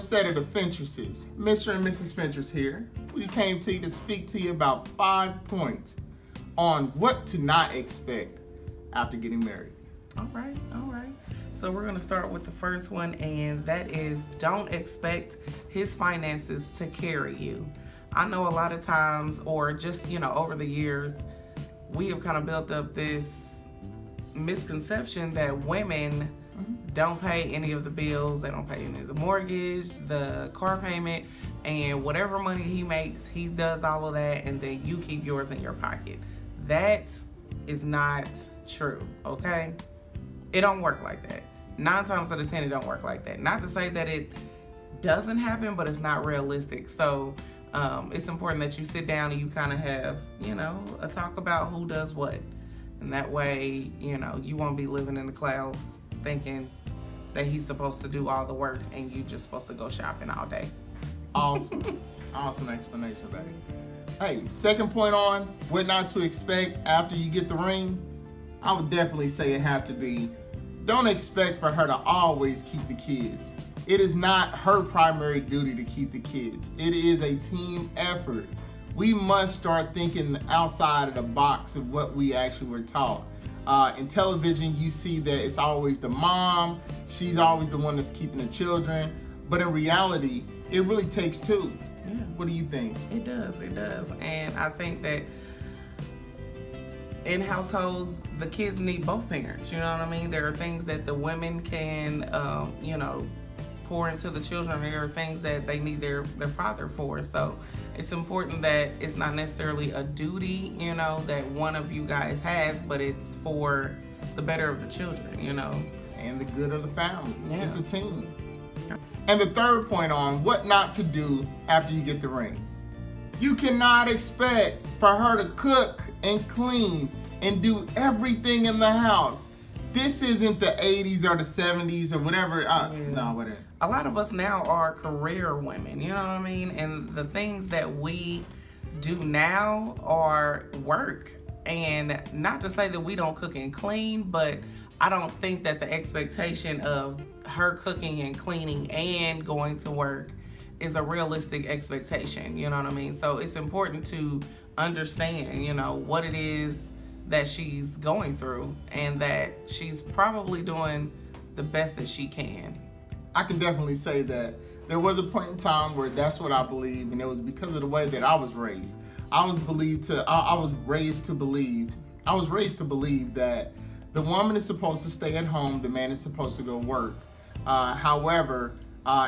set of the Fentresses. Mr. and Mrs. Fentress here. We came to you to speak to you about 5 points on what to not expect after getting married. All right. So we're going to start with the first one, and that is don't expect his finances to carry you. I know a lot of times, or just, over the years, we have kind of built up this misconception that women don't pay any of the bills. They don't pay any of the mortgage, the car payment, and whatever money he makes, he does all of that, and then you keep yours in your pocket. That is not true, okay? It don't work like that. 9 times out of 10, it don't work like that. Not to say that it doesn't happen, but it's not realistic. So it's important that you sit down and you kind of have, a talk about who does what. And that way, you won't be living in the clouds thinking that he's supposed to do all the work and you just supposed to go shopping all day. Awesome. Awesome explanation, baby. Hey, second point on what not to expect after you get the ring, I would definitely say it have to be, don't expect for her to always keep the kids. It is not her primary duty to keep the kids. It is a team effort. We must start thinking outside of the box of what we actually were taught. In television, you see that it's always the mom. She's always the one that's keeping the children. But in reality, it really takes two. Yeah. What do you think? It does. And I think that in households, the kids need both parents. You know what I mean? There are things that the women can, pour into the children. There are things that they need their father for. So it's important that it's not necessarily a duty, that one of you guys has, but it's for the better of the children, And the good of the family. Yeah. It's a team. And the third point on what not to do after you get the ring. You cannot expect for her to cook and clean and do everything in the house. This isn't the 80s or the 70s or whatever. No, whatever. A lot of us now are career women, you know what I mean? And the things that we do now are work. And not to say that we don't cook and clean, but I don't think that the expectation of her cooking and cleaning and going to work is a realistic expectation, you know what I mean? So it's important to understand, what it is that she's going through and that she's probably doing the best that she can. I can definitely say that there was a point in time where that's what I believe, and it was because of the way that I was raised. I was raised to believe that the woman is supposed to stay at home, the man is supposed to go work. However,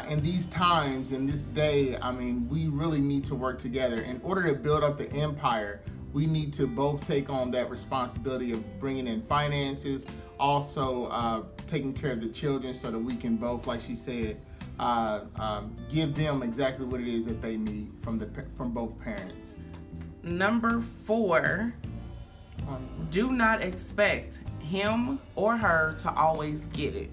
in these times, in this day, we really need to work together. In order to build up the empire, we need to both take on that responsibility of bringing in finances, also taking care of the children so that we can both, like she said, give them exactly what it is that they need from both parents. Number 4, do not expect him or her to always get it.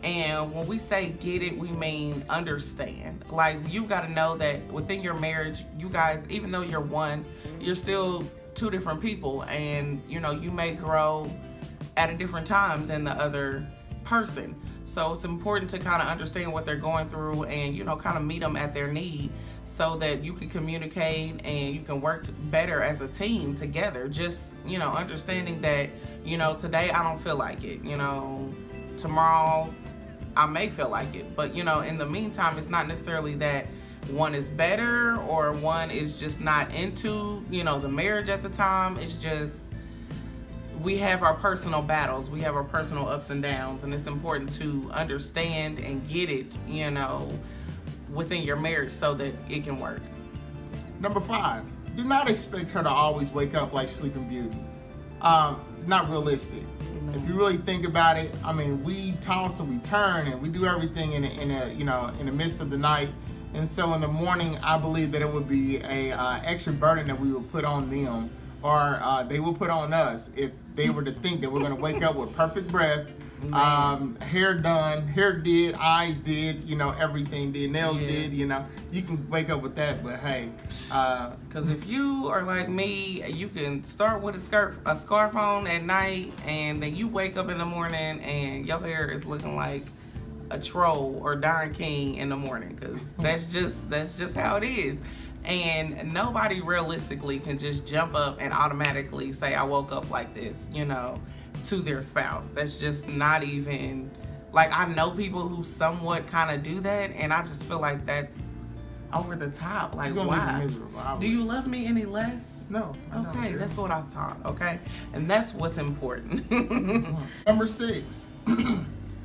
And when we say get it, we mean understand. Like, you got to know that within your marriage, you guys, even though you're one, you're still 2 different people. And, you may grow at a different time than the other person. So it's important to kind of understand what they're going through and, kind of meet them at their need so that you can communicate and you can work better as a team together. Just, understanding that, today I don't feel like it. Tomorrow I may feel like it, but in the meantime, it's not necessarily that one is better or one is just not into the marriage at the time. It's just we have our personal battles, we have our personal ups and downs, and it's important to understand and get it within your marriage so that it can work. Number 5, do not expect her to always wake up like Sleeping Beauty. Not realistic. If you really think about it, we toss and we turn and we do everything in the midst of the night. And so in the morning, I believe that it would be a extra burden that we would put on them, or they will put on us if they were to think that we're going to wake up with perfect breath, hair done, hair did, eyes did, everything did, nails did, you can wake up with that, but hey. Because if you are like me, you can start with a scarf on at night, and then you wake up in the morning and your hair is looking like a troll or Don King in the morning, because that's just how it is. And nobody realistically can just jump up and automatically say, I woke up like this, you know, to their spouse. That's just not even, like, I know people who somewhat kind of do that, and I just feel like that's over the top. Like, why? Do you love me any less? No. Okay, that's what I thought, okay? And that's what's important. Number 6,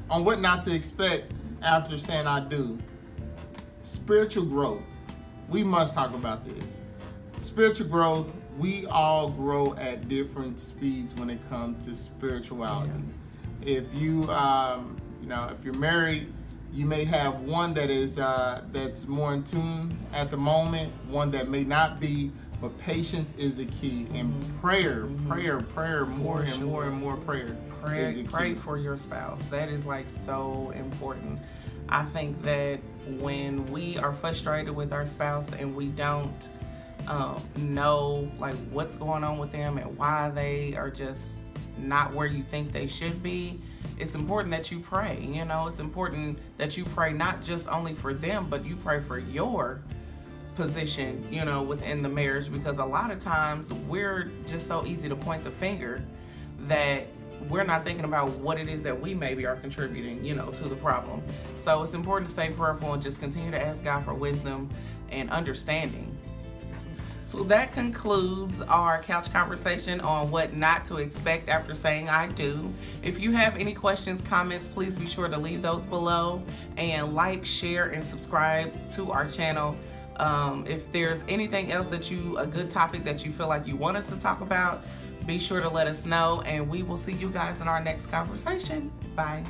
on what not to expect after saying I do. Spiritual growth. We must talk about this. Spiritual growth, we all grow at different speeds when it comes to spirituality. Yeah. If you, you know, if you're married, you may have one that is that's more in tune at the moment, one that may not be, but patience is the key. And prayer, more and more prayer. Pray for your spouse. That is like so important. I think that when we are frustrated with our spouse and we don't know like what's going on with them and why they are just not where you think they should be, it's important that you pray. You know, it's important that you pray not just only for them, but you pray for your position, you know, within the marriage, because a lot of times we're just so easy to point the finger that we're not thinking about what it is that we maybe are contributing, you know, to the problem. So it's important to stay prayerful and just continue to ask God for wisdom and understanding. So that concludes our couch conversation on what not to expect after saying I do. If you have any questions, comments, please be sure to leave those below, and like, share, and subscribe to our channel. If there's anything else that a good topic that you feel like you want us to talk about, be sure to let us know, and we will see you guys in our next conversation. Bye.